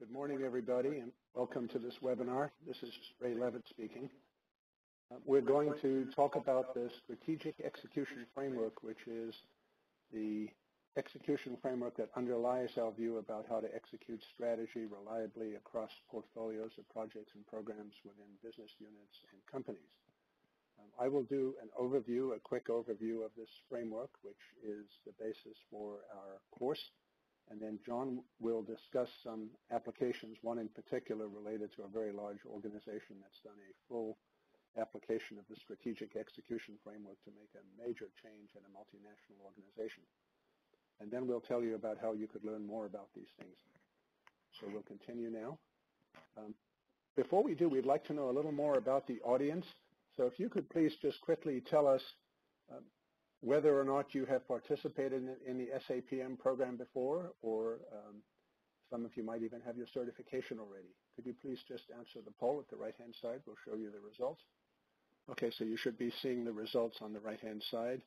Good morning, everybody, and welcome to this webinar. This is Ray Levitt speaking. We're going to talk about the strategic execution framework, which is the execution framework that underlies our view about how to execute strategy reliably across portfolios of projects and programs within business units and companies. I will do an overview, a quick overview of this framework, which is the basis for our course. And then John will discuss some applications, one in particular related to a very large organization that's done a full application of the strategic execution framework to make a major change in a multinational organization. And then we'll tell you about how you could learn more about these things. So we'll continue now. Before we do, we'd like to know a little more about the audience. So if you could please just quickly tell us whether or not you have participated in the SAPM program before, or some of you might even have your certification already. Could you please just answer the poll at the right-hand side? We'll show you the results. Okay, so you should be seeing the results on the right-hand side.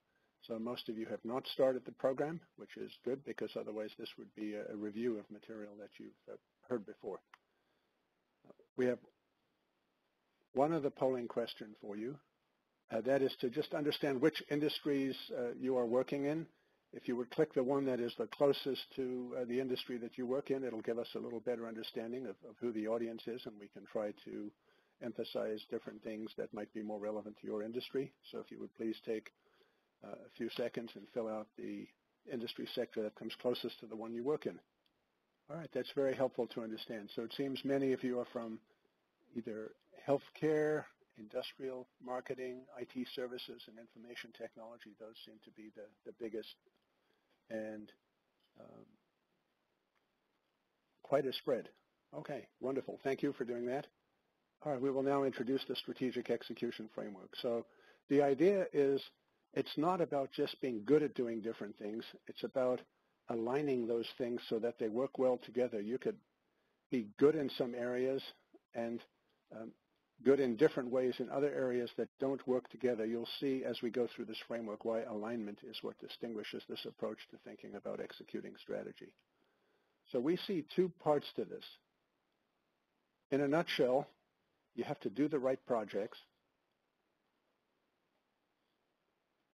So most of you have not started the program, which is good, because otherwise this would be a review of material that you've heard before. We have one other polling question for you. That is to just understand which industries you are working in. If you would click the one that is the closest to the industry that you work in, it'll give us a little better understanding of who the audience is, and we can try to emphasize different things that might be more relevant to your industry. So if you would please take a few seconds and fill out the industry sector that comes closest to the one you work in. All right, that's very helpful to understand. So it seems many of you are from either healthcare, industrial, marketing, IT services, and information technology. Those seem to be the biggest, and quite a spread. Okay, wonderful. Thank you for doing that. All right, we will now introduce the strategic execution framework. So the idea is it's not about just being good at doing different things. It's about aligning those things so that they work well together. You could be good in some areas and good in different ways in other areas that don't work together. You'll see as we go through this framework why alignment is what distinguishes this approach to thinking about executing strategy. So we see two parts to this. In a nutshell, you have to do the right projects.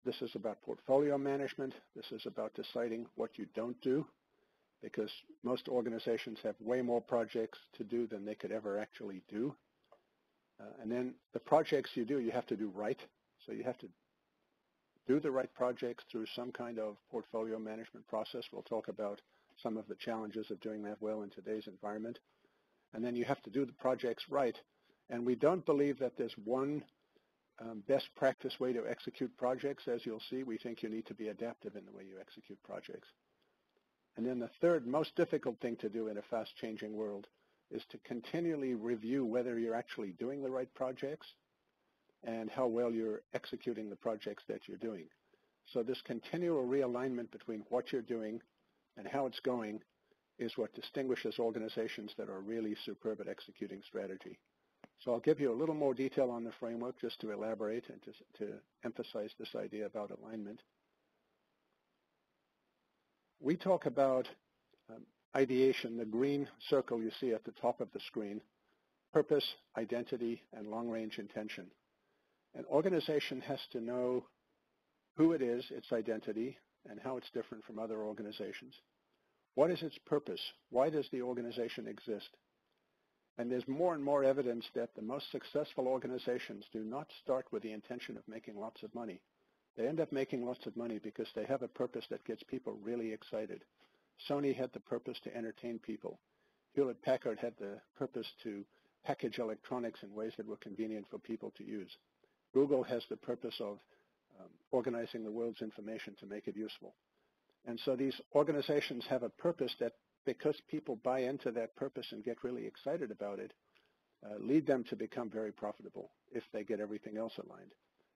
This is about portfolio management. This is about deciding what you don't do, because most organizations have way more projects to do than they could ever actually do. And then the projects you do, you have to do right. So you have to do the right projects through some kind of portfolio management process. We'll talk about some of the challenges of doing that well in today's environment. And then you have to do the projects right. And we don't believe that there's one best practice way to execute projects. As you'll see, we think you need to be adaptive in the way you execute projects. And then the third most difficult thing to do in a fast-changing world is to continually review whether you're actually doing the right projects and how well you're executing the projects that you're doing. So this continual realignment between what you're doing and how it's going is what distinguishes organizations that are really superb at executing strategy. So I'll give you a little more detail on the framework just to elaborate and to emphasize this idea about alignment. We talk about ideation, the green circle you see at the top of the screen, purpose, identity, and long-range intention. An organization has to know who it is, its identity, and how it's different from other organizations. What is its purpose? Why does the organization exist? And there's more and more evidence that the most successful organizations do not start with the intention of making lots of money. They end up making lots of money because they have a purpose that gets people really excited. Sony had the purpose to entertain people. Hewlett-Packard had the purpose to package electronics in ways that were convenient for people to use. Google has the purpose of organizing the world's information to make it useful. And so these organizations have a purpose that, because people buy into that purpose and get really excited about it, lead them to become very profitable if they get everything else aligned.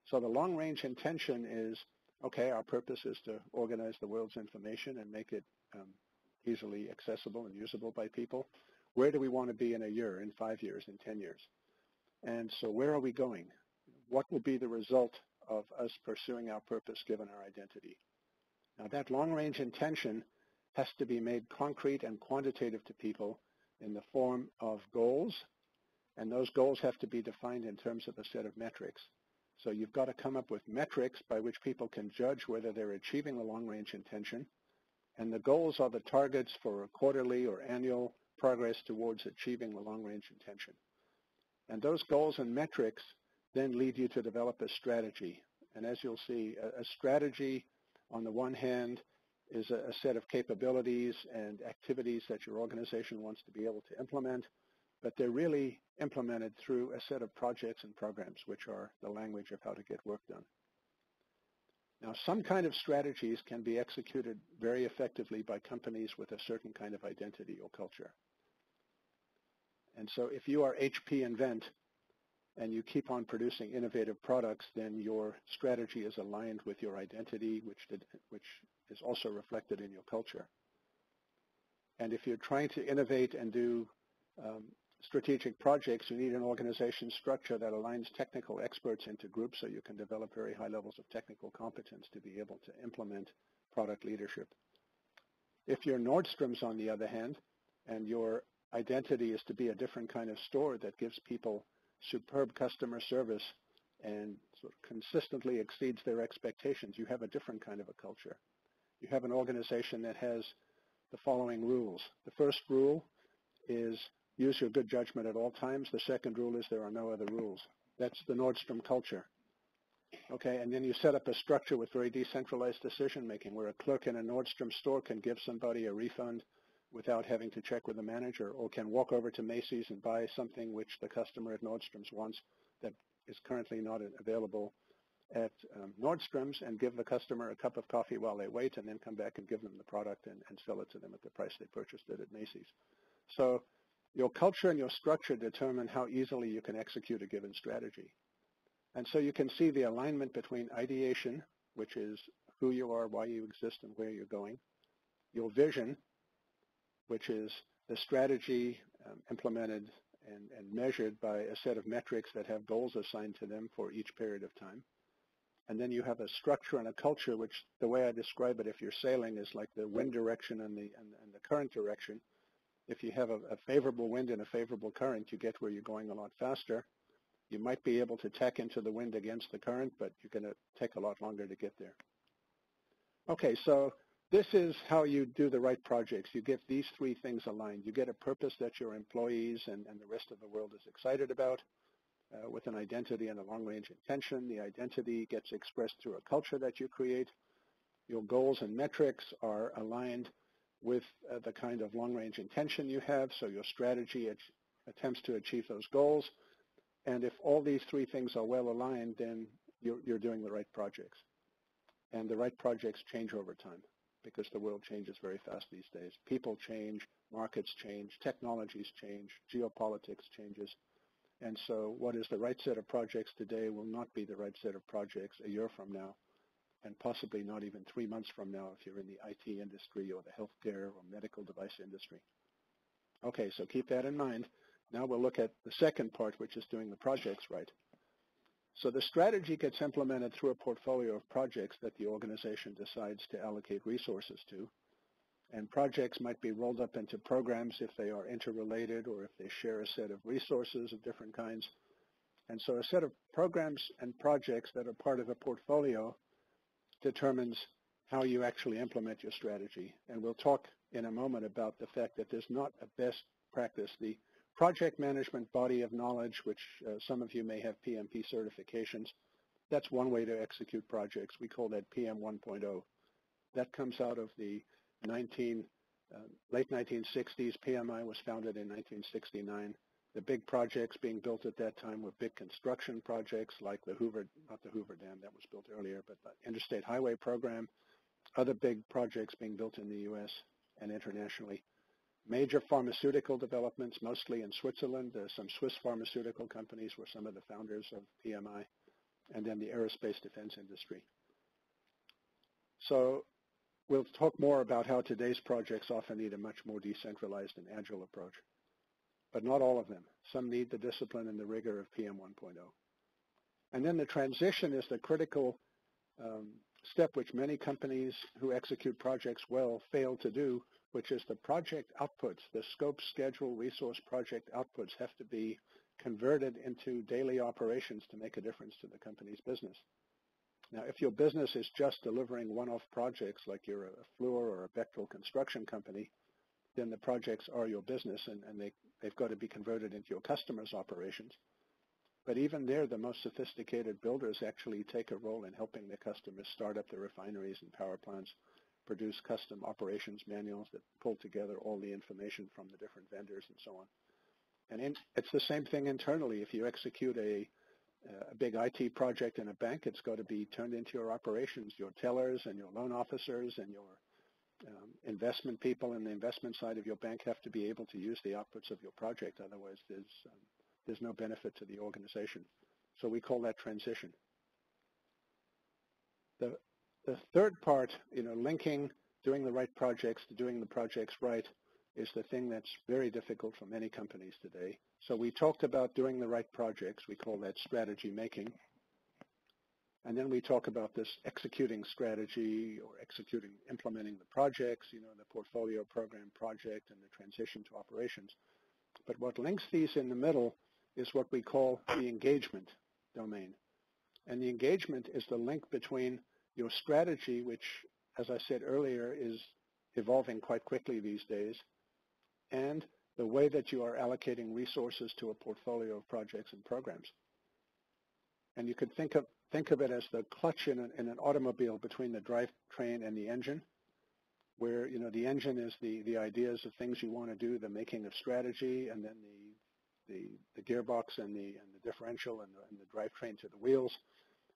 So the long-range intention is, okay, our purpose is to organize the world's information and make it easily accessible and usable by people. Where do we want to be in a year, in 5 years, in 10 years? And so where are we going? What will be the result of us pursuing our purpose given our identity? Now that long-range intention has to be made concrete and quantitative to people in the form of goals, and those goals have to be defined in terms of a set of metrics. So you've got to come up with metrics by which people can judge whether they're achieving the long-range intention, and the goals are the targets for quarterly or annual progress towards achieving the long-range intention. And those goals and metrics then lead you to develop a strategy. And as you'll see, a strategy on the one hand is a set of capabilities and activities that your organization wants to be able to implement, but they're really implemented through a set of projects and programs, which are the language of how to get work done. Now, some kind of strategies can be executed very effectively by companies with a certain kind of identity or culture. And so if you are HP Invent and you keep on producing innovative products, then your strategy is aligned with your identity, which is also reflected in your culture. And if you're trying to innovate and do strategic projects, you need an organization structure that aligns technical experts into groups so you can develop very high levels of technical competence to be able to implement product leadership. If you're Nordstrom's, on the other hand, and your identity is to be a different kind of store that gives people superb customer service and sort of consistently exceeds their expectations, you have a different kind of a culture. You have an organization that has the following rules. The first rule is use your good judgment at all times. The second rule is there are no other rules. That's the Nordstrom culture. Okay, and then you set up a structure with very decentralized decision-making where a clerk in a Nordstrom store can give somebody a refund without having to check with the manager, or can walk over to Macy's and buy something which the customer at Nordstrom's wants that is currently not available at Nordstrom's, and give the customer a cup of coffee while they wait, and then come back and give them the product and sell it to them at the price they purchased it at Macy's. So your culture and your structure determine how easily you can execute a given strategy. And so you can see the alignment between ideation, which is who you are, why you exist, and where you're going, your vision, which is the strategy implemented and measured by a set of metrics that have goals assigned to them for each period of time. And then you have a structure and a culture, which the way I describe it, if you're sailing, is like the wind direction and the current direction. If you have a favorable wind and a favorable current, you get where you're going a lot faster. You might be able to tack into the wind against the current, but you're going to take a lot longer to get there. Okay, so this is how you do the right projects. You get these three things aligned. You get a purpose that your employees and the rest of the world is excited about, with an identity and a long-range intention. The identity gets expressed through a culture that you create. Your goals and metrics are aligned with the kind of long-range intention you have, so your strategy attempts to achieve those goals. And if all these three things are well aligned, then you're doing the right projects. And the right projects change over time, because the world changes very fast these days. People change, markets change, technologies change, geopolitics changes. And so what is the right set of projects today will not be the right set of projects a year from now, and possibly not even 3 months from now if you're in the IT industry or the healthcare or medical device industry. Okay, so keep that in mind. Now we'll look at the second part, which is doing the projects right. So the strategy gets implemented through a portfolio of projects that the organization decides to allocate resources to. And projects might be rolled up into programs if they are interrelated or if they share a set of resources of different kinds. And so a set of programs and projects that are part of a portfolio determines how you actually implement your strategy. And we'll talk in a moment about the fact that there's not a best practice. The project management body of knowledge, which some of you may have PMP certifications, that's one way to execute projects. We call that PM 1.0. That comes out of the late 1960s. PMI was founded in 1969. The big projects being built at that time were big construction projects like the Hoover, not the Hoover Dam, that was built earlier, but the Interstate Highway Program, other big projects being built in the U.S. and internationally. Major pharmaceutical developments, mostly in Switzerland. Some Swiss pharmaceutical companies were some of the founders of PMI, and then the aerospace defense industry. So we'll talk more about how today's projects often need a much more decentralized and agile approach, but not all of them. Some need the discipline and the rigor of PM 1.0. And then the transition is the critical step which many companies who execute projects well fail to do, which is the project outputs, the scope, schedule, resource project outputs have to be converted into daily operations to make a difference to the company's business. Now, if your business is just delivering one-off projects, like you're a Fluor or a Bechtel construction company, then the projects are your business, and they've got to be converted into your customers' operations. But even there, the most sophisticated builders actually take a role in helping their customers start up the refineries and power plants, produce custom operations manuals that pull together all the information from the different vendors and so on. And it's the same thing internally. If you execute a big IT project in a bank, it's got to be turned into your operations. Your tellers and your loan officers and your investment people in the investment side of your bank have to be able to use the outputs of your project. Otherwise, there's no benefit to the organization. So we call that transition. The third part, linking doing the right projects to doing the projects right, is the thing that's very difficult for many companies today. So we talked about doing the right projects. We call that strategy making. And then we talk about this executing strategy or implementing the projects, the portfolio program project and the transition to operations. But what links these in the middle is what we call the engagement domain. And the engagement is the link between your strategy, which, as I said earlier, is evolving quite quickly these days, and the way that you are allocating resources to a portfolio of projects and programs. And you could think of it as the clutch in an automobile between the drivetrain and the engine, where the engine is the ideas of things you want to do, the making of strategy, and then the gearbox and the differential and the drivetrain to the wheels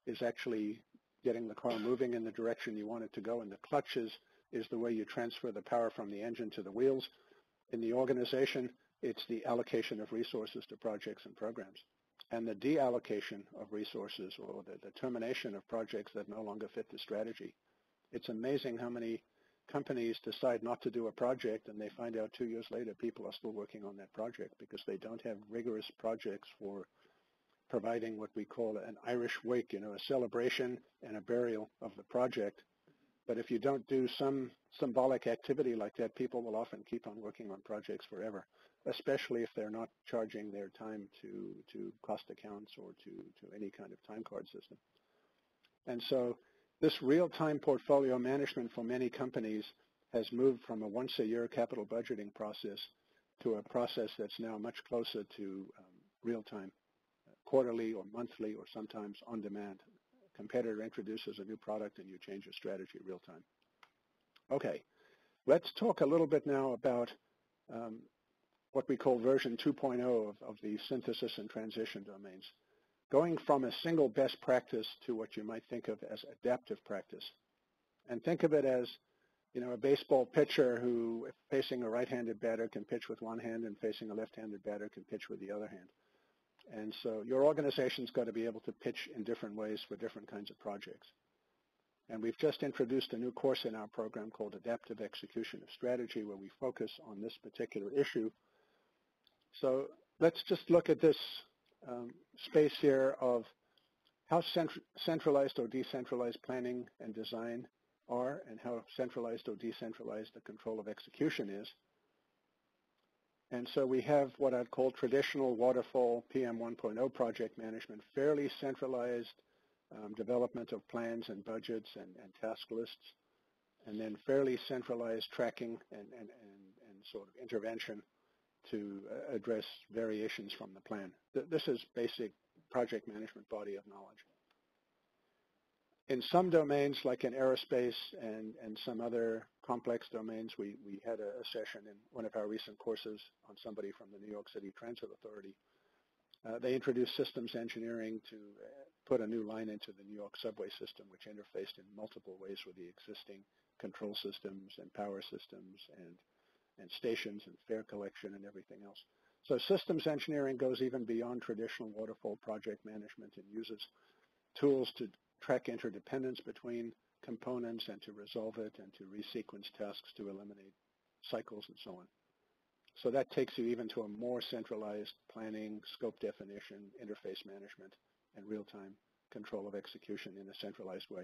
is actually getting the car moving in the direction you want it to go, and the clutch is the way you transfer the power from the engine to the wheels. In the organization, it's the allocation of resources to projects and programs. And the deallocation of resources, or the termination of projects that no longer fit the strategy. It's amazing how many companies decide not to do a project, and they find out 2 years later people are still working on that project because they don't have rigorous projects for providing what we call an Irish wake, a celebration and a burial of the project. But if you don't do some symbolic activity like that, people will often keep on working on projects forever, especially if they're not charging their time to cost accounts or to any kind of time card system. And so this real-time portfolio management for many companies has moved from a once-a-year capital budgeting process to a process that's now much closer to real-time, quarterly or monthly or sometimes on demand. A competitor introduces a new product and you change your strategy real time. Okay, let's talk a little bit now about what we call version 2.0 of the synthesis and transition domains, going from a single best practice to what you might think of as adaptive practice. And think of it as, a baseball pitcher who, if facing a right-handed batter, can pitch with one hand, and facing a left-handed batter can pitch with the other hand. And so your organization's got to be able to pitch in different ways for different kinds of projects. And we've just introduced a new course in our program called Adaptive Execution of Strategy, where we focus on this particular issue. So let's just look at this space here of how centralized or decentralized planning and design are, and how centralized or decentralized the control of execution is. And so we have what I'd call traditional waterfall PM 1.0 project management, fairly centralized development of plans and budgets and task lists, and then fairly centralized tracking and sort of intervention to address variations from the plan. This is basic project management body of knowledge. In some domains, like in aerospace and some other complex domains, we had a session in one of our recent courses on somebody from the New York City Transit Authority. They introduced systems engineering to put a new line into the New York subway system, which interfaced in multiple ways with the existing control systems and power systems and stations and fare collection and everything else. So systems engineering goes even beyond traditional waterfall project management and uses tools to track interdependence between components and to resolve it and to resequence tasks to eliminate cycles and so on. So that takes you even to a more centralized planning, scope definition, interface management, and real-time control of execution in a centralized way.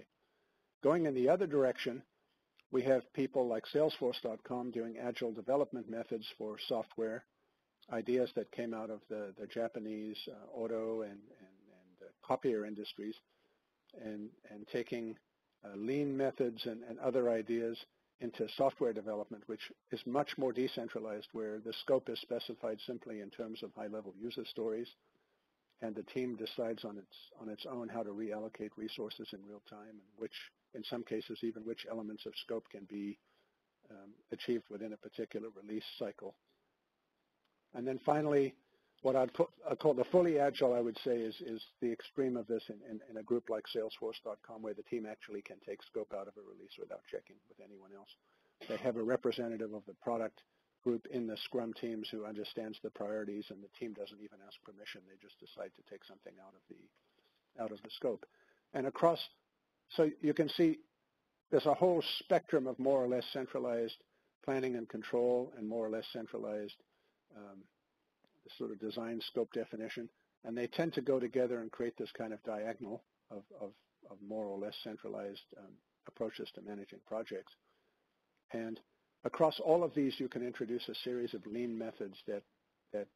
Going in the other direction, We have people like Salesforce.com doing agile development methods for software, ideas that came out of the Japanese auto and copier industries, and taking lean methods and other ideas into software development, which is much more decentralized, where the scope is specified simply in terms of high-level user stories, and the team decides on its own how to reallocate resources in real time, and which, in some cases, even which elements of scope can be achieved within a particular release cycle. And then finally, what I'd call the fully agile, I would say, is the extreme of this in a group like Salesforce.com, where the team actually can take scope out of a release without checking with anyone else. They have a representative of the product group in the Scrum teams who understands the priorities, and the team doesn't even ask permission. They just decide to take something out of the scope. And across, so you can see there's a whole spectrum of more or less centralized planning and control and more or less centralized sort of design scope definition, and they tend to go together and create this kind of diagonal of more or less centralized approaches to managing projects. And across all of these, you can introduce a series of lean methods that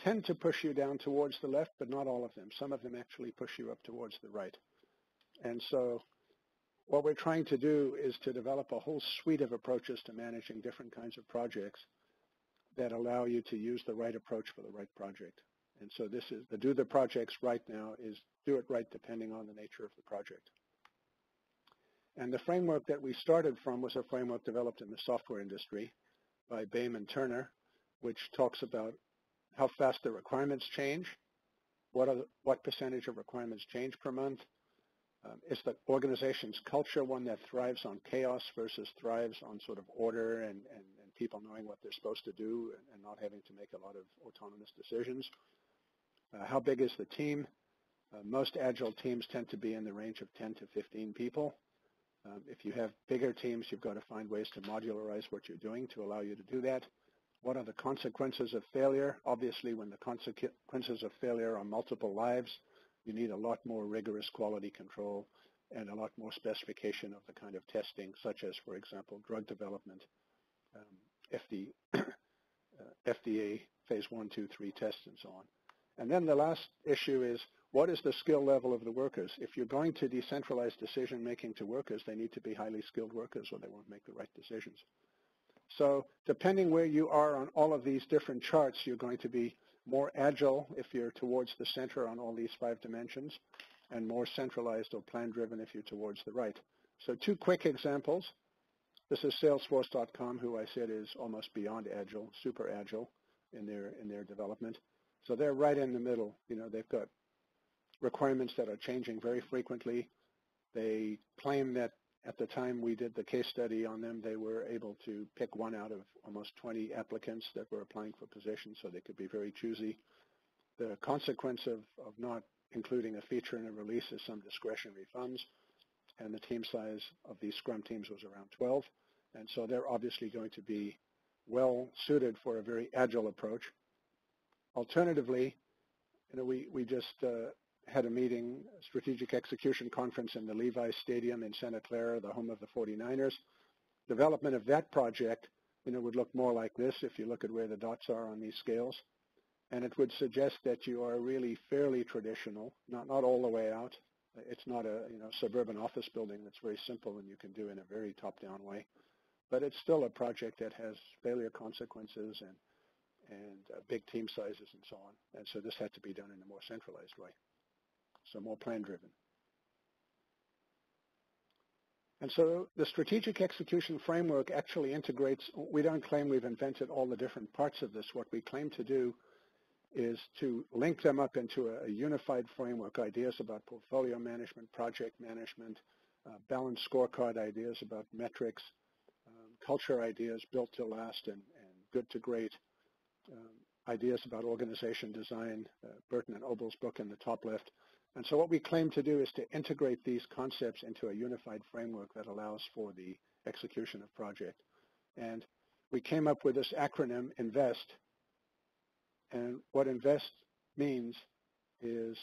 tend to push you down towards the left, but not all of them. Some of them actually push you up towards the right. And so what we're trying to do is to develop a whole suite of approaches to managing different kinds of projects that allow you to use the right approach for the right project. And so this is the do the projects right now is do it right depending on the nature of the project. And the framework that we started from was a framework developed in the software industry by Bain and Turner, which talks about how fast the requirements change, what percentage of requirements change per month. Is the organization's culture one that thrives on chaos versus thrives on sort of order and people knowing what they're supposed to do and not having to make a lot of autonomous decisions? How big is the team? Most agile teams tend to be in the range of 10 to 15 people. If you have bigger teams, you've got to find ways to modularize what you're doing to allow you to do that. What are the consequences of failure? Obviously, when the consequences of failure are multiple lives, you need a lot more rigorous quality control and a lot more specification of the kind of testing, such as, for example, drug development, FDA phase 1, 2, 3 tests, and so on. And then the last issue is, what is the skill level of the workers? If you're going to decentralize decision-making to workers, they need to be highly skilled workers or they won't make the right decisions. So depending where you are on all of these different charts, you're going to be more agile if you're towards the center on all these 5 dimensions, and more centralized or plan-driven if you're towards the right. So 2 quick examples. This is Salesforce.com, who I said is almost beyond agile, super agile in their development. So they're right in the middle. You know, they've got requirements that are changing very frequently. They claim that at the time we did the case study on them, they were able to pick 1 out of almost 20 applicants that were applying for positions, so they could be very choosy. The consequence of not including a feature in a release is some discretionary funds, and the team size of these Scrum teams was around 12. And so they're obviously going to be well suited for a very agile approach. Alternatively, you know, we just had a meeting, a strategic execution conference in the Levi Stadium in Santa Clara, the home of the 49ers. Development of that project, you know, would look more like this if you look at where the dots are on these scales. And it would suggest that you are really fairly traditional, not all the way out. It's not a suburban office building that's very simple and you can do in a very top-down way. But it's still a project that has failure consequences and big team sizes and so on. And so this had to be done in a more centralized way, so more plan-driven. And so the strategic execution framework actually integrates, we don't claim we've invented all the different parts of this. What we claim to do is to link them up into a unified framework, ideas about portfolio management, project management, balanced scorecard ideas about metrics, culture ideas, built to last and good to great, ideas about organization design, Burton and Obel's book in the top left. And so what we claim to do is to integrate these concepts into a unified framework that allows for the execution of project. And we came up with this acronym, INVEST. And what INVEST means is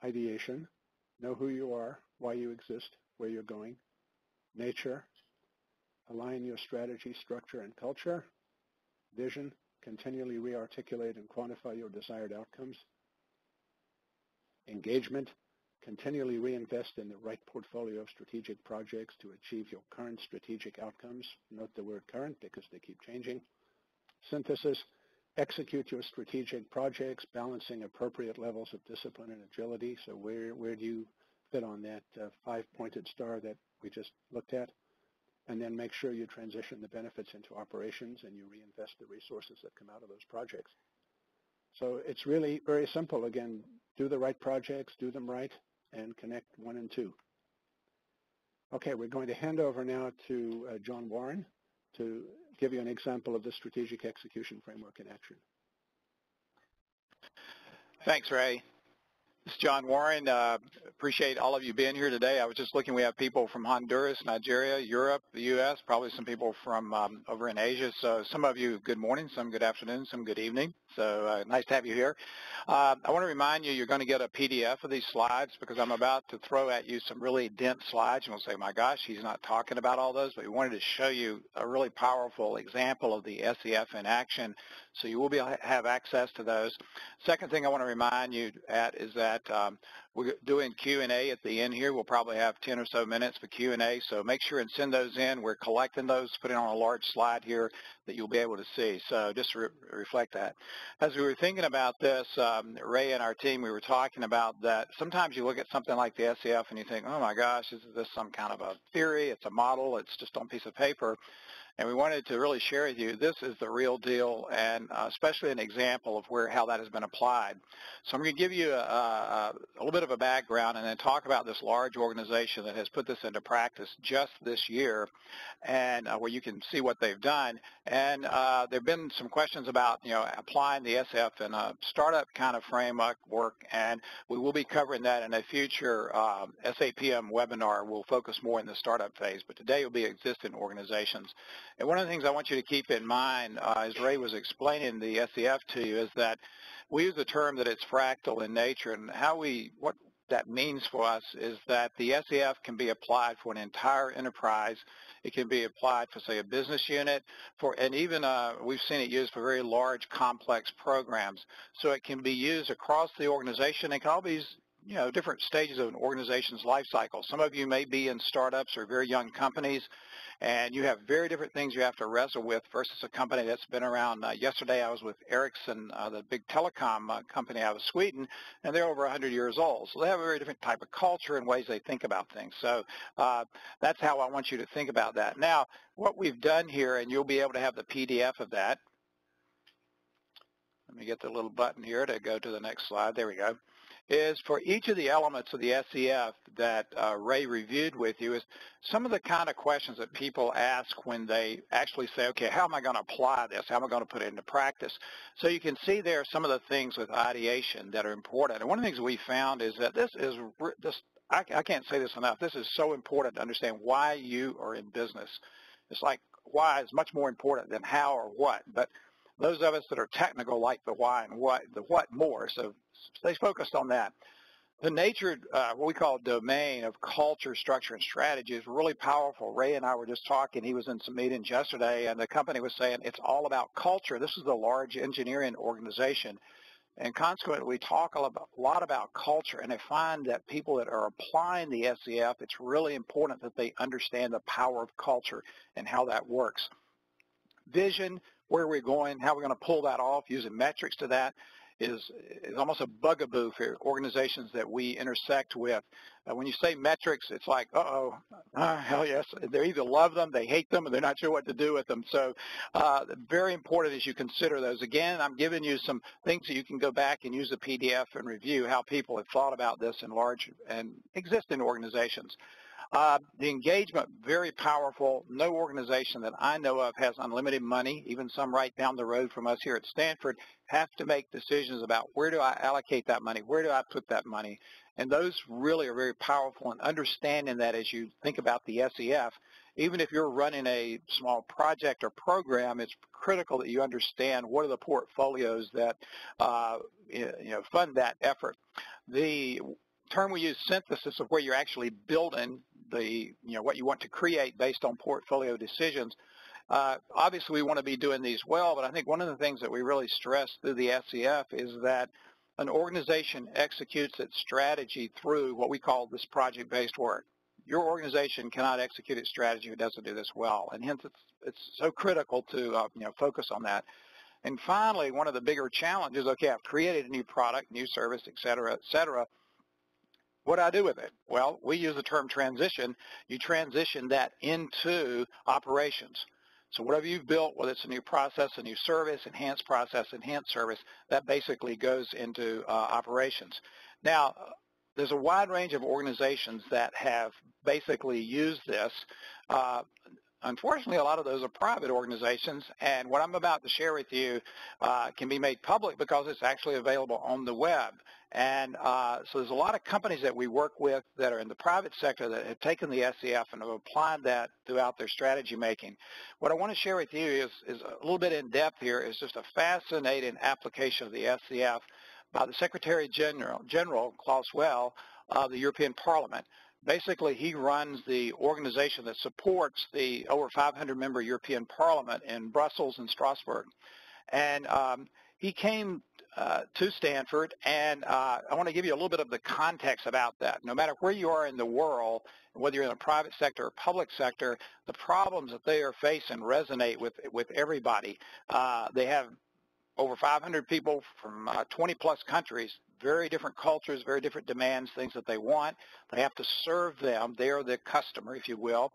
ideation, know who you are, why you exist, where you're going. nature, align your strategy, structure, and culture, vision, continually re-articulate and quantify your desired outcomes, engagement, continually reinvest in the right portfolio of strategic projects to achieve your current strategic outcomes. Note the word current because they keep changing. Synthesis, execute your strategic projects, balancing appropriate levels of discipline and agility. So where do you fit on that five-pointed star that we just looked at? And then make sure you transition the benefits into operations and you reinvest the resources that come out of those projects. So it's really very simple. Again, do the right projects, do them right, and connect 1 and 2. Okay, we're going to hand over now to John Warren to give you an example of the strategic execution framework in action. Thanks, Ray. This is John Warren. Appreciate all of you being here today. I was just looking, we have people from Honduras, Nigeria, Europe, the U.S., probably some people from over in Asia. So some of you, good morning, some good afternoon, some good evening. So nice to have you here. I want to remind you, you're going to get a PDF of these slides because I'm about to throw at you some really dense slides. And we'll say, my gosh, he's not talking about all those, but we wanted to show you a really powerful example of the SEF in action. So you will be able to have access to those. Second thing I want to remind you is that we're doing Q&A at the end here. We'll probably have 10 or so minutes for Q&A, so make sure and send those in. We're collecting those, putting on a large slide here that you'll be able to see. So just reflect that. As we were thinking about this, Ray and our team, we were talking about that sometimes you look at something like the SEF and you think, oh my gosh, is this some kind of a theory? It's a model. It's just on a piece of paper. And we wanted to really share with you, this is the real deal, and especially an example of how that has been applied. So I'm going to give you a little bit of a background and then talk about this large organization that has put this into practice just this year, and where you can see what they've done. And there have been some questions about, applying the SF in a startup kind of framework, and we will be covering that in a future SAPM webinar. We'll focus more in the startup phase, but today will be existing organizations. And one of the things I want you to keep in mind, as Ray was explaining the SEF to you, is that we use the term that it's fractal in nature, and what that means for us is that the SEF can be applied for an entire enterprise. It can be applied for, say, a business unit, and even we've seen it used for very large, complex programs. So it can be used across the organization. It can all be different stages of an organization's life cycle. Some of you may be in startups or very young companies, and you have very different things you have to wrestle with versus a company that's been around. Yesterday I was with Ericsson, the big telecom company out of Sweden, and they're over 100 years old. So they have a very different type of culture and ways they think about things. So that's how I want you to think about that. Now, what we've done here, and you'll be able to have the PDF of that. Let me get the little button here to go to the next slide. There we go. Is for each of the elements of the SEF that Ray reviewed with you is some of the kind of questions that people ask when they actually say, okay, how am I going to apply this? How am I going to put it into practice? So you can see there some of the things with ideation that are important. And one of the things we found is that I can't say this enough, this is so important to understand why you are in business. It's like why is much more important than how or what. But those of us that are technical like the why and the what more. So stay focused on that. The nature, what we call domain of culture, structure, and strategy is really powerful. Ray and I were just talking. He was in some meetings yesterday, and the company was saying it's all about culture. This is a large engineering organization. And consequently, we talk a lot about culture, and I find that people that are applying the SEF, it's really important that they understand the power of culture and how that works. Vision, where we're going, how we're going to pull that off, using metrics to that is almost a bugaboo for organizations that we intersect with. When you say metrics, it's like, hell yes. They either love them, they hate them, and they're not sure what to do with them. So very important as you consider those. Again, I'm giving you some things that you can go back and use the PDF and review how people have thought about this in large and existing organizations. The engagement, very powerful. No organization that I know of has unlimited money. Even some right down the road from us here at Stanford have to make decisions about where do I allocate that money, where do I put that money. And those really are very powerful, and understanding that as you think about the SEF, even if you're running a small project or program, it's critical that you understand what are the portfolios that fund that effort. The term we use, synthesis, of where you're actually building what you want to create based on portfolio decisions. Obviously, we want to be doing these well, but I think one of the things that we really stress through the SCF is that an organization executes its strategy through what we call this project-based work. Your organization cannot execute its strategy if it doesn't do this well, and hence it's so critical to focus on that. And finally, one of the bigger challenges, okay, I've created a new product, new service, et cetera, et cetera. What do I do with it? Well, we use the term transition. You transition that into operations. So whatever you've built, whether it's a new process, a new service, enhanced process, enhanced service, that basically goes into operations. Now, there's a wide range of organizations that have basically used this. Unfortunately, a lot of those are private organizations, and what I'm about to share with you can be made public because it's actually available on the web. And so there's a lot of companies that we work with that are in the private sector that have taken the SCF and have applied that throughout their strategy making. What I want to share with you is a little bit in depth here, is just a fascinating application of the SCF by the Secretary General, Klaus Well, of the European Parliament. Basically, he runs the organization that supports the over 500-member European Parliament in Brussels and Strasbourg. And he came to Stanford, and I want to give you a little bit of the context about that. No matter where you are in the world, whether you're in the private sector or public sector, the problems that they are facing resonate with everybody. They have over 500 people from 20-plus countries, very different cultures, very different demands, things that they want. They have to serve them. They are the customer, if you will.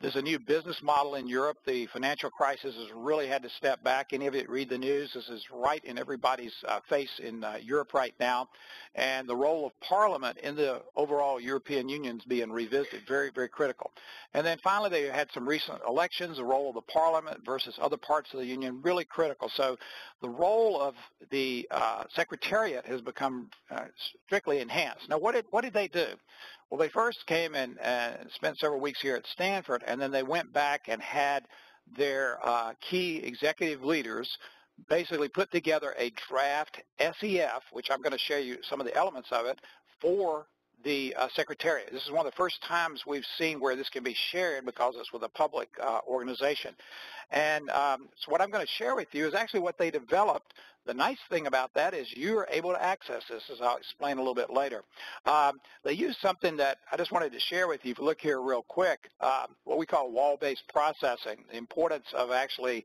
There's a new business model in Europe. The financial crisis has really had to step back. Any of you read the news, this is right in everybody's face in Europe right now. And the role of Parliament in the overall European Union is being revisited, very, very critical. And then finally, they had some recent elections, the role of the Parliament versus other parts of the Union, really critical. So the role of the Secretariat has become strictly enhanced. Now, what did they do? Well, they first came and spent several weeks here at Stanford, and then they went back and had their key executive leaders basically put together a draft SEF, which I'm going to show you some of the elements of it, for the Secretariat. This is one of the first times we've seen where this can be shared because it's with a public organization. And so what I'm going to share with you is actually what they developed. The nice thing about that is you're able to access this, as I'll explain a little bit later. They use something that I just wanted to share with you. If you look here real quick, what we call wall-based processing, the importance of actually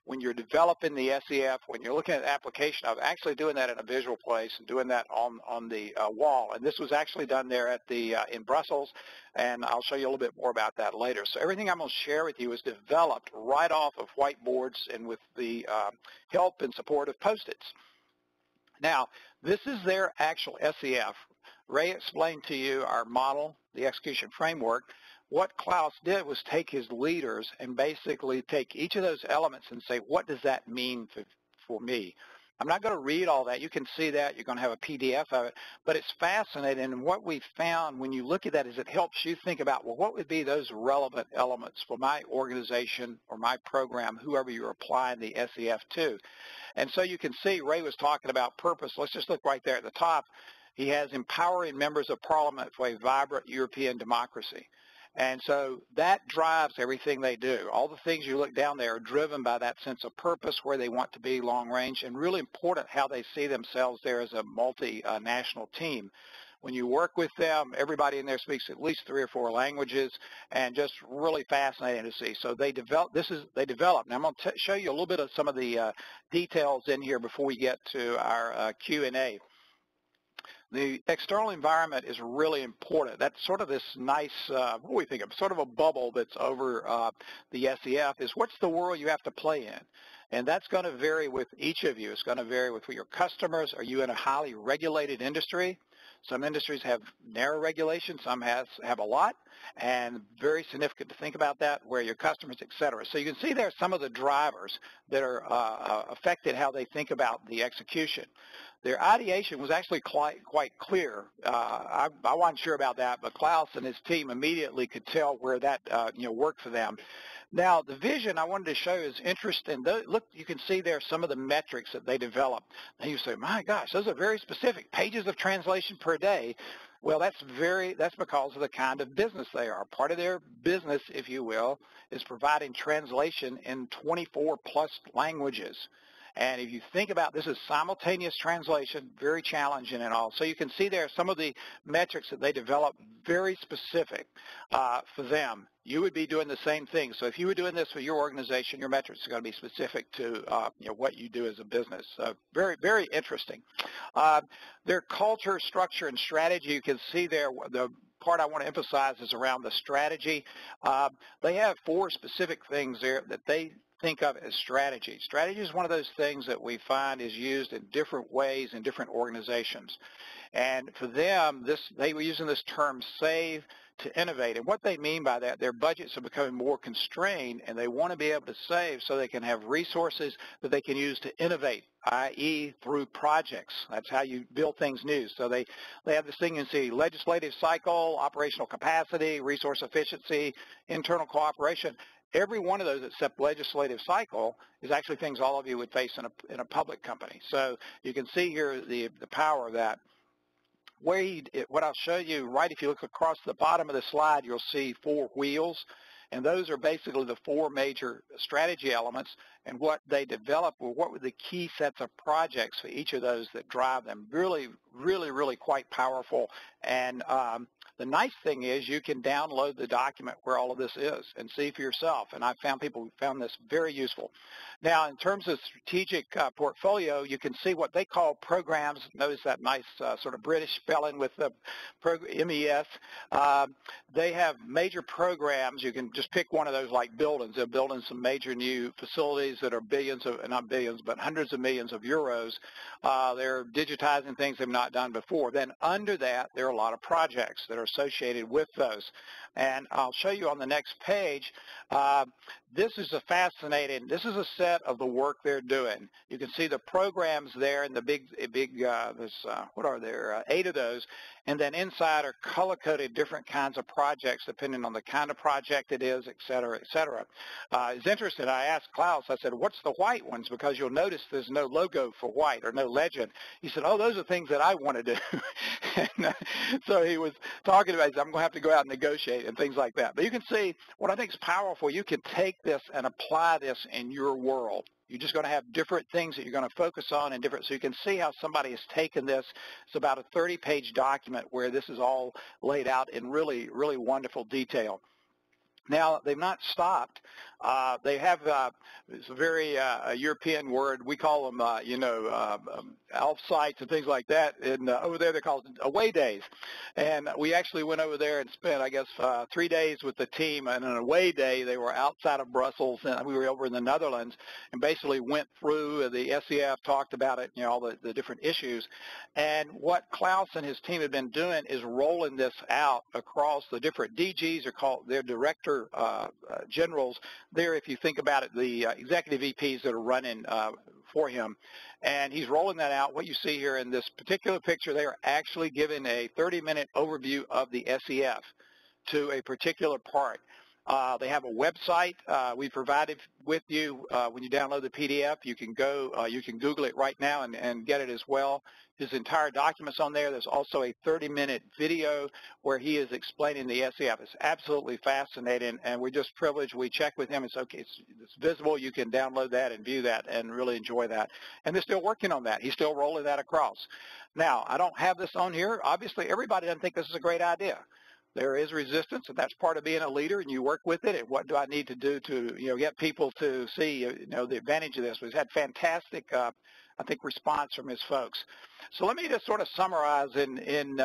when you're developing the SEF, when you're looking at the application of actually doing that in a visual place and doing that on the wall. And this was actually done there at the in Brussels, and I'll show you a little bit more about that later. So everything I'm going to share with you is developed right off of whiteboards and with the help and support of Post-its. Now, this is their actual SEF. Ray explained to you our model, the execution framework. What Klaus did was take his leaders and basically take each of those elements and say, what does that mean for me? I'm not going to read all that. You can see that. You're going to have a PDF of it. But it's fascinating, and what we found when you look at that is it helps you think about, well, what would be those relevant elements for my organization or my program, whoever you're applying the SEF to. And so you can see Ray was talking about purpose. Let's just look right there at the top. He has empowering members of Parliament for a vibrant European democracy. And so that drives everything they do. All the things you look down there are driven by that sense of purpose, where they want to be long range, and really important how they see themselves there as a multinational team. When you work with them, everybody in there speaks at least 3 or 4 languages, and just really fascinating to see. So they develop. Now I'm going to show you a little bit of some of the details in here before we get to our Q&A. The external environment is really important. That's sort of this nice, what do we think of, sort of a bubble that's over the SEF is what's the world you have to play in. And that's going to vary with each of you. It's going to vary with your customers. Are you in a highly regulated industry? Some industries have narrow regulation, some have a lot, and very significant to think about that, where your customers, et cetera. So you can see there some of the drivers that are affected how they think about the execution. their ideation was actually quite clear. I wasn't sure about that, but Klaus and his team immediately could tell where that worked for them. Now, the vision I wanted to show is interesting. Look, you can see there some of the metrics that they developed. And you say, my gosh, those are very specific. Pages of translation per day. Well, that's because of the kind of business they are. Part of their business, if you will, is providing translation in 24 plus languages. And if you think about this as simultaneous translation, very challenging and all. So you can see there some of the metrics that they develop, very specific for them. You would be doing the same thing. So if you were doing this for your organization, your metrics are going to be specific to what you do as a business. Very, very interesting. Their culture, structure, and strategy, you can see there the part I want to emphasize is around the strategy. They have 4 specific things there that they think of as strategy. Strategy is one of those things that we find is used in different ways in different organizations. And for them, they were using this term save to innovate. And what they mean by that, their budgets are becoming more constrained, and they want to be able to save so they can have resources that they can use to innovate, i.e. through projects. That's how you build things new. So they have this thing you see, legislative cycle, operational capacity, resource efficiency, internal cooperation. Every one of those except legislative cycle is actually things all of you would face in a public company. So you can see here the power of that. What I'll show you, right, if you look across the bottom of the slide, you'll see 4 wheels. And those are basically the 4 major strategy elements. And what they developed were what were the key sets of projects for each of those that drive them. Really, really, really quite powerful. And the nice thing is you can download the document where all of this is and see for yourself. And I've found people who found this very useful. Now, in terms of strategic portfolio, you can see what they call programs. Notice that nice sort of British spelling with the MES. They have major programs. You can just pick one of those like buildings. They're building some major new facilities that are not billions, but hundreds of millions of euros. They're digitizing things they've not done before. Then under that, there are a lot of projects that are associated with those. And I'll show you on the next page. This is a set of the work they're doing. You can see the programs there and the what are there, 8 of those. And then inside are color-coded different kinds of projects depending on the kind of project it is, et cetera, et cetera. It's interesting. I asked Klaus, I said, what's the white ones? Because you'll notice there's no logo for white or no legend. He said, oh, those are things that I want to do. And, so he was talking about, I'm going to have to go out and negotiate and things like that. But you can see what I think is powerful. You can take this and apply this in your world. You're just going to have different things that you're going to focus on and different. So you can see how somebody has taken this. It's about a 30-page document where this is all laid out in really, really wonderful detail. Now, they've not stopped. They have, it's a very European word. We call them, elf sites and things like that. And over there, they're called away days. And we actually went over there and spent, I guess, 3 days with the team. And an away day, they were outside of Brussels, and we were over in the Netherlands, and basically went through the SEF, talked about it, all the different issues. And what Klaus and his team have been doing is rolling this out across the different DGs, are called their director generals. There, if you think about it, the executive VPs that are running for him. And he's rolling that out. What you see here in this particular picture, they are actually giving a 30-minute overview of the SEF to a particular part. They have a website we provided with you when you download the PDF. You can go, you can Google it right now and get it as well. His entire document's on there. There's also a 30-minute video where he is explaining the SEF. It's absolutely fascinating, and we're just privileged. We check with him. It's okay. It's visible. You can download that and view that and really enjoy that. And they're still working on that. He's still rolling that across. Now, I don't have this on here. Obviously, everybody doesn't think this is a great idea. There is resistance, and that's part of being a leader, and you work with it. And what do I need to do to, get people to see, the advantage of this? We've had fantastic, I think, response from his folks. So let me just sort of summarize and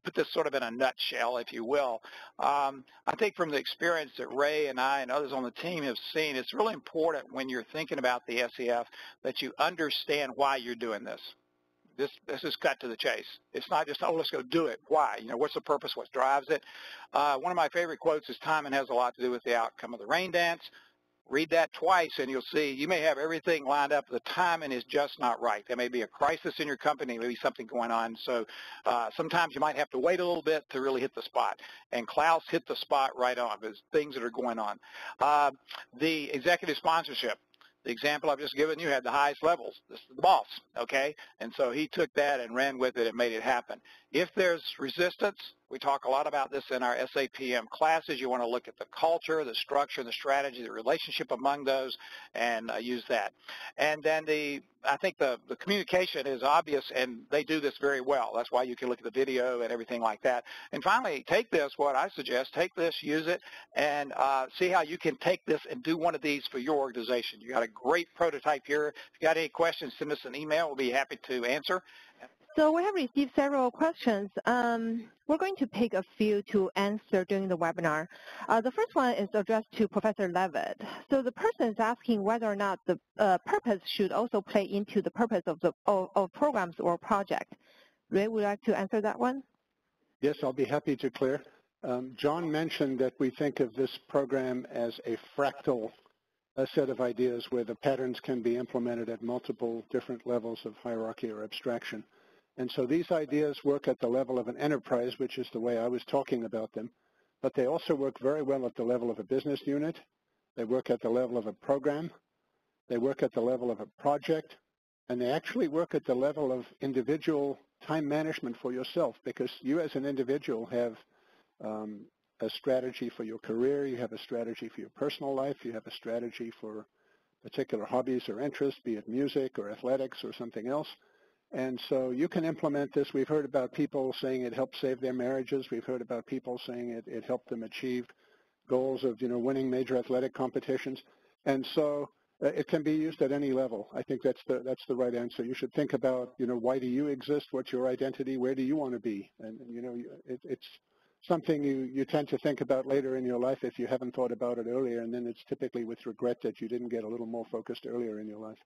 put this sort of in a nutshell, if you will. I think from the experience that Ray and I and others on the team have seen, it's really important when you're thinking about the SEF that you understand why you're doing this. This is cut to the chase. It's not just, oh, let's go do it. Why? What's the purpose? What drives it? One of my favorite quotes is timing has a lot to do with the outcome of the rain dance. read that twice and you'll see you may have everything lined up. The timing is just not right. There may be a crisis in your company, maybe something going on. So sometimes you might have to wait a little bit to really hit the spot. And Klaus hit the spot right on. There's things that are going on. The executive sponsorship. The example I've just given you had the highest levels. This is the boss, okay? And so he took that and ran with it and made it happen. If there's resistance, we talk a lot about this in our SAPM classes. You want to look at the culture, the structure, the strategy, the relationship among those, and use that. And then I think the communication is obvious, and they do this very well. That's why you can look at the video and everything like that. And finally, take this, what I suggest, take this, use it, and see how you can take this and do one of these for your organization. You got a great prototype here. If you got any questions, send us an email. We'll be happy to answer. So we have received several questions. We're going to pick a few to answer during the webinar. The first one is addressed to Professor Levitt. So the person is asking whether or not the purpose should also play into the purpose of programs or project. Ray, would you like to answer that one? Yes, I'll be happy to, Claire. John mentioned that we think of this program as a fractal set of ideas where the patterns can be implemented at multiple different levels of hierarchy or abstraction. And so these ideas work at the level of an enterprise, which is the way I was talking about them, but they also work very well at the level of a business unit. They work at the level of a program. They work at the level of a project. And they actually work at the level of individual time management for yourself, because you as an individual have a strategy for your career. You have a strategy for your personal life. You have a strategy for particular hobbies or interests, be it music or athletics or something else. And so you can implement this. We've heard about people saying it helped save their marriages. We've heard about people saying it helped them achieve goals of, winning major athletic competitions. And so it can be used at any level. I think that's the right answer. You should think about, why do you exist? What's your identity? Where do you want to be? And, it's something you tend to think about later in your life if you haven't thought about it earlier. And then it's typically with regret that you didn't get a little more focused earlier in your life.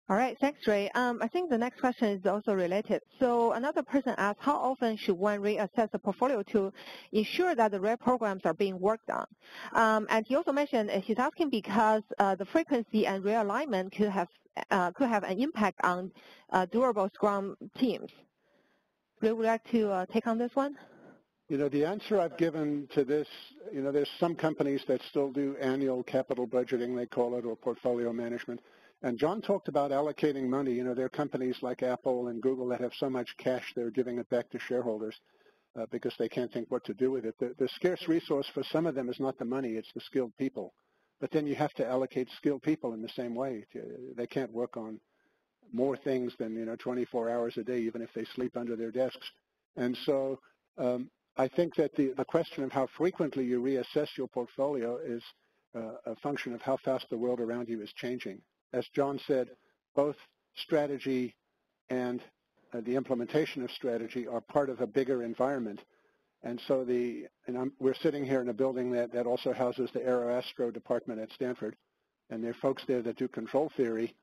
All right, thanks, Ray. I think the next question is also related. So another person asked, how often should one reassess the portfolio to ensure that the right programs are being worked on? And he also mentioned, he's asking because the frequency and realignment could have an impact on durable Scrum teams. Ray, would you like to take on this one? The answer I've given to this, there's some companies that still do annual capital budgeting, they call it, or portfolio management. And John talked about allocating money. There are companies like Apple and Google that have so much cash they're giving it back to shareholders because they can't think what to do with it. The scarce resource for some of them is not the money, it's the skilled people. But then you have to allocate skilled people in the same way. They can't work on more things than 24 hours a day, even if they sleep under their desks. And so I think that the question of how frequently you reassess your portfolio is a function of how fast the world around you is changing. As John said, both strategy and the implementation of strategy are part of a bigger environment. And so we're sitting here in a building that also houses the Aeroastro department at Stanford. And there are folks there that do control theory.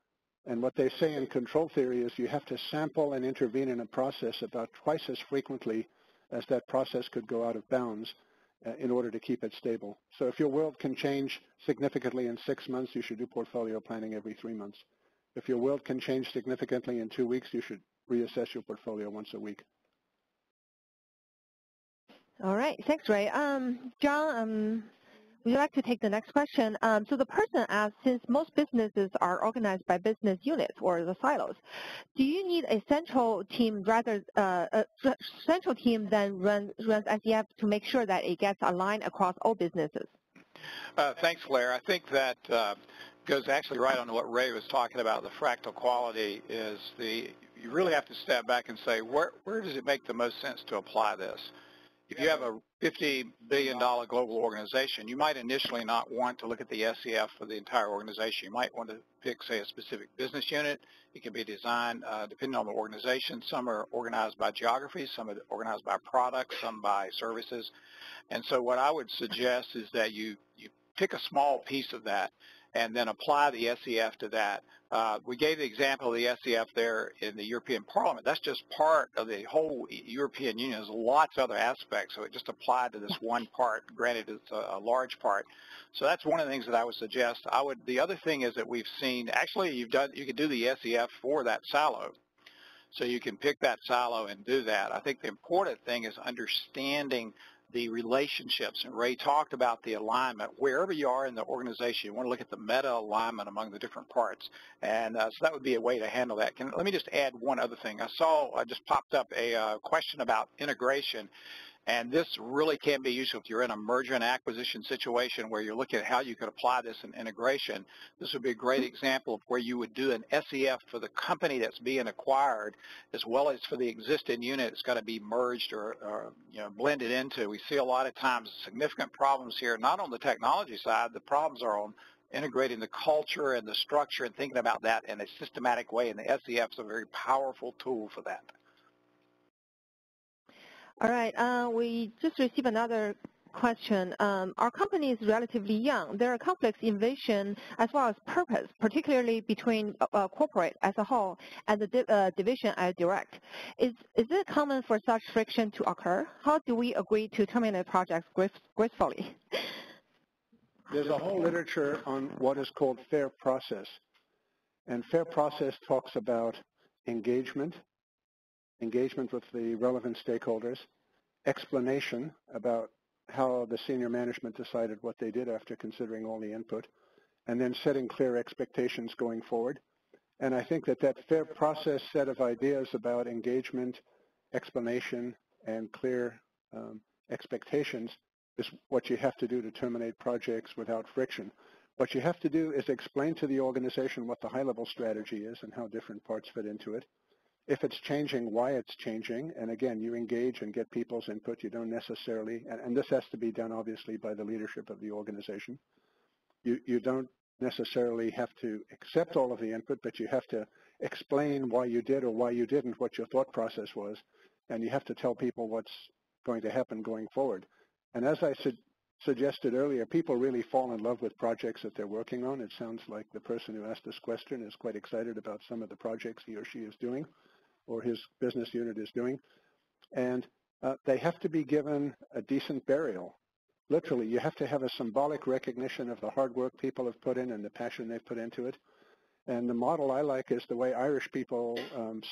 And what they say in control theory is you have to sample and intervene in a process about twice as frequently as that process could go out of bounds in order to keep it stable. So if your world can change significantly in 6 months, you should do portfolio planning every 3 months. If your world can change significantly in 2 weeks, you should reassess your portfolio once a week. All right, thanks, Ray. John, would you like to take the next question? So the person asked, since most businesses are organized by business units or the silos, do you need a central team central team then runs SEF to make sure that it gets aligned across all businesses? Thanks, Claire. I think that goes actually right on to what Ray was talking about. The fractal quality is you really have to step back and say, where does it make the most sense to apply this? If you have a $50 billion global organization, you might initially not want to look at the SEF for the entire organization. You might want to pick, say, a specific business unit. It can be designed depending on the organization. Some are organized by geography, some are organized by products, some by services. And so what I would suggest is that you pick a small piece of that and then apply the SEF to that. We gave the example of the SEF there in the European Parliament. That's just part of the whole European Union. There's lots of other aspects, so it just applied to this one part. Granted, it's a large part. So that's one of the things that I would suggest. The other thing is that we've seen, actually you could do the SEF for that silo. So you can pick that silo and do that. I think the important thing is understanding the relationships, and Ray talked about the alignment. Wherever you are in the organization, you want to look at the meta-alignment among the different parts, and so that would be a way to handle that. Let me just add one other thing. I just popped up a question about integration, and this really can be useful if you're in a merger and acquisition situation where you're looking at how you could apply this in integration. This would be a great example of where you would do an SEF for the company that's being acquired, as well as for the existing unit that's going to be merged or blended into. We see a lot of times significant problems here, not on the technology side. The problems are on integrating the culture and the structure and thinking about that in a systematic way, and the SEF is a very powerful tool for that. All right, we just received another question. Our company is relatively young. There are conflicts in vision as well as purpose, particularly between corporate as a whole and the division as direct. Is it common for such friction to occur? How do we agree to terminate projects gracefully? There's a whole literature on what is called fair process. And fair process talks about engagement with the relevant stakeholders, explanation about how the senior management decided what they did after considering all the input, and then setting clear expectations going forward. And I think that fair process set of ideas about engagement, explanation, and clear expectations is what you have to do to terminate projects without friction. What you have to do is explain to the organization what the high-level strategy is and how different parts fit into it. If it's changing, why it's changing, and again, you engage and get people's input. You don't necessarily, and this has to be done obviously by the leadership of the organization. You don't necessarily have to accept all of the input, but you have to explain why you did or why you didn't, what your thought process was, and you have to tell people what's going to happen going forward. And as I suggested earlier, people really fall in love with projects that they're working on. It sounds like the person who asked this question is quite excited about some of the projects he or she is doing, or his business unit is doing. And they have to be given a decent burial. Literally, you have to have a symbolic recognition of the hard work people have put in and the passion they've put into it. And the model I like is the way Irish people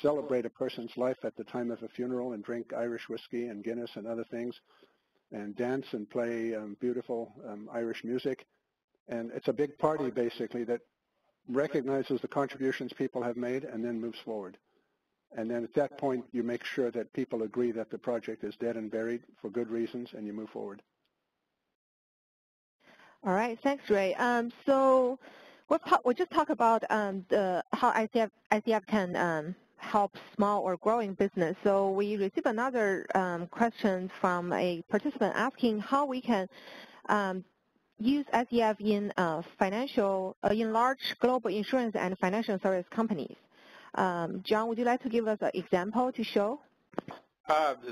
celebrate a person's life at the time of a funeral and drink Irish whiskey and Guinness and other things, and dance and play beautiful Irish music. And it's a big party, basically, that recognizes the contributions people have made and then moves forward. And then at that point, you make sure that people agree that the project is dead and buried for good reasons, and you move forward. All right, thanks, Ray. So we'll just talk about how ICF can help small or growing business. So we received another question from a participant asking how we can use ICF in large global insurance and financial service companies. John, would you like to give us an example to show?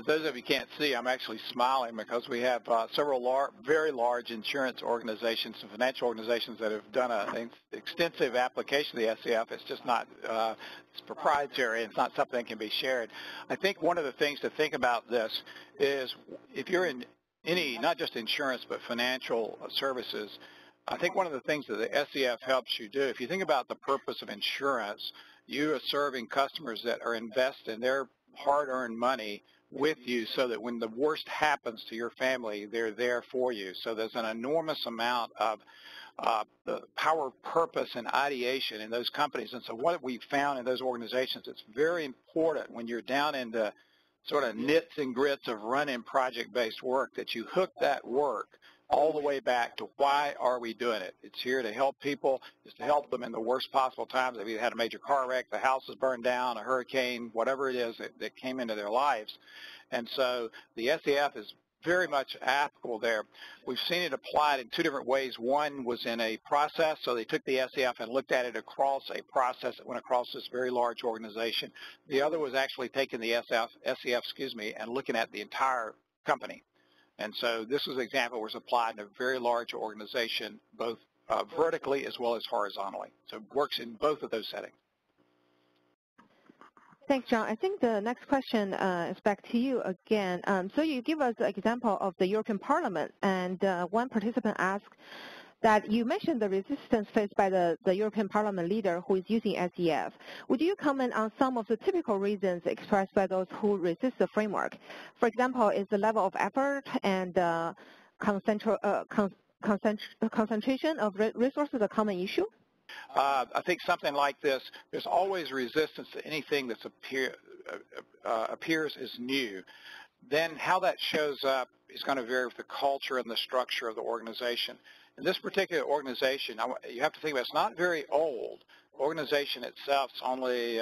Those of you can't see, I'm actually smiling because we have several very large insurance organizations and financial organizations that have done an extensive application of the SEF. It's just not it's proprietary. It's not something that can be shared. I think one of the things to think about this is if you're in any, not just insurance, but financial services, I think one of the things that the SEF helps you do, if you think about the purpose of insurance, you are serving customers that are investing their hard-earned money with you so that when the worst happens to your family, they're there for you. So there's an enormous amount of power, purpose, and ideation in those companies. And so what we found in those organizations, it's very important when you're down in the sort of nits and grits of running project-based work that you hook that work all the way back to why are we doing it. It's here to help people. It's to help them in the worst possible times. They've either had a major car wreck, the house is burned down, a hurricane, whatever it is that came into their lives. And so the SEF is very much applicable there. We've seen it applied in two different ways. One was in a process, so they took the SEF and looked at it across a process that went across this very large organization. The other was actually taking the SEF, and looking at the entire company. And so this was an example where it was applied in a very large organization, both vertically as well as horizontally. So it works in both of those settings. Thanks, John. I think the next question is back to you again. So you give us an example of the European Parliament, and one participant asked that you mentioned the resistance faced by the European Parliament leader who is using SEF. Would you comment on some of the typical reasons expressed by those who resist the framework? For example, is the level of effort and concentration of resources a common issue? I think something like this, there's always resistance to anything that appears as new. Then how that shows up is going to vary with the culture and the structure of the organization. In this particular organization, you have to think about it's not very old. The organization itself is only,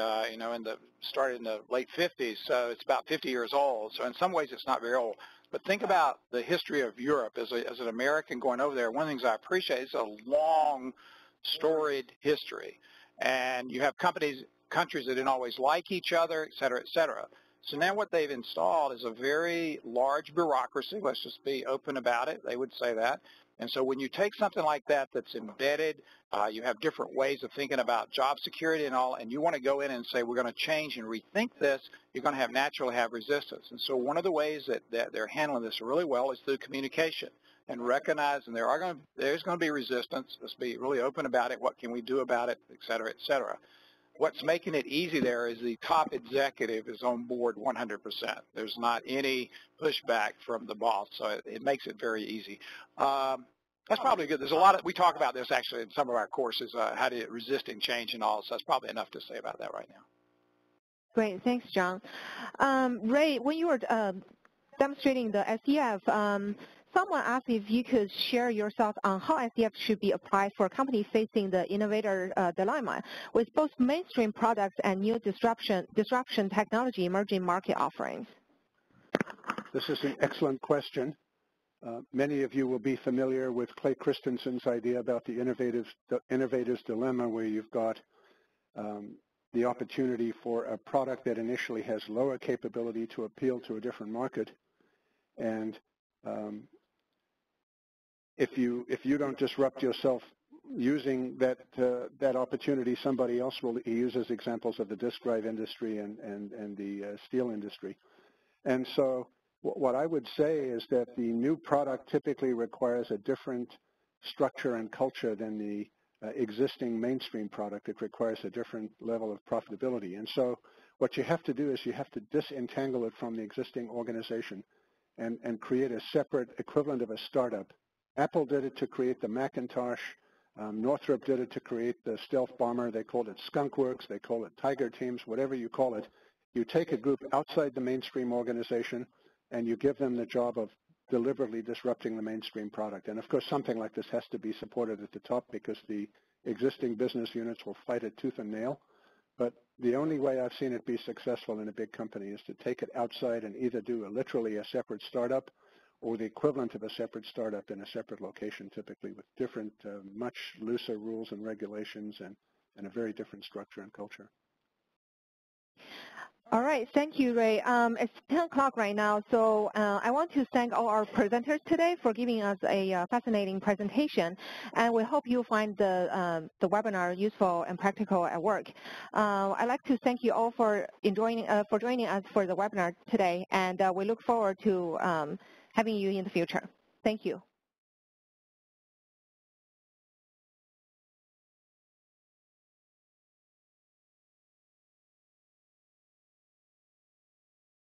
started in the late 50s, so it's about 50 years old. So in some ways, it's not very old. But think about the history of Europe. As an American going over there, one of the things I appreciate is a long, storied history. And you have countries that didn't always like each other, et cetera, et cetera. So now what they've installed is a very large bureaucracy. Let's just be open about it. They would say that. And so when you take something like that that's embedded, you have different ways of thinking about job security and all, and you want to go in and say, we're going to change and rethink this, you're going to naturally have resistance. And so one of the ways that they're handling this really well is through communication and recognizing there's going to be resistance. Let's be really open about it. What can we do about it, et cetera, et cetera. What's making it easy there is the top executive is on board 100%. There's not any pushback from the boss, so it makes it very easy. That's probably good. There's a lot we talk about this actually in some of our courses, how to resisting change and all, so that's probably enough to say about that right now. Great, thanks, John. Ray, when you were demonstrating the SEF, someone asked if you could share your thoughts on how SEF should be applied for companies facing the innovator dilemma with both mainstream products and new disruption technology emerging market offerings. This is an excellent question. Many of you will be familiar with Clay Christensen's idea about the innovator's dilemma, where you've got the opportunity for a product that initially has lower capability to appeal to a different market. And if you don't disrupt yourself using that opportunity, somebody else will. He uses examples of the disk drive industry and the steel industry. And so what I would say is that the new product typically requires a different structure and culture than the existing mainstream product. It requires a different level of profitability. And so what you have to do is you have to disentangle it from the existing organization and create a separate equivalent of a startup. Apple did it to create the Macintosh. Northrop did it to create the stealth bomber. They called it Skunk Works. They call it Tiger Teams, whatever you call it. You take a group outside the mainstream organization and you give them the job of deliberately disrupting the mainstream product. And of course, something like this has to be supported at the top because the existing business units will fight it tooth and nail. But the only way I've seen it be successful in a big company is to take it outside and either do literally a separate startup or the equivalent of a separate startup in a separate location, typically with different, much looser rules and regulations and a very different structure and culture. All right, thank you, Ray. It's 10 o'clock right now, so I want to thank all our presenters today for giving us a fascinating presentation, and we hope you find the webinar useful and practical at work. I'd like to thank you all for joining us for the webinar today, and we look forward to having you in the future. Thank you.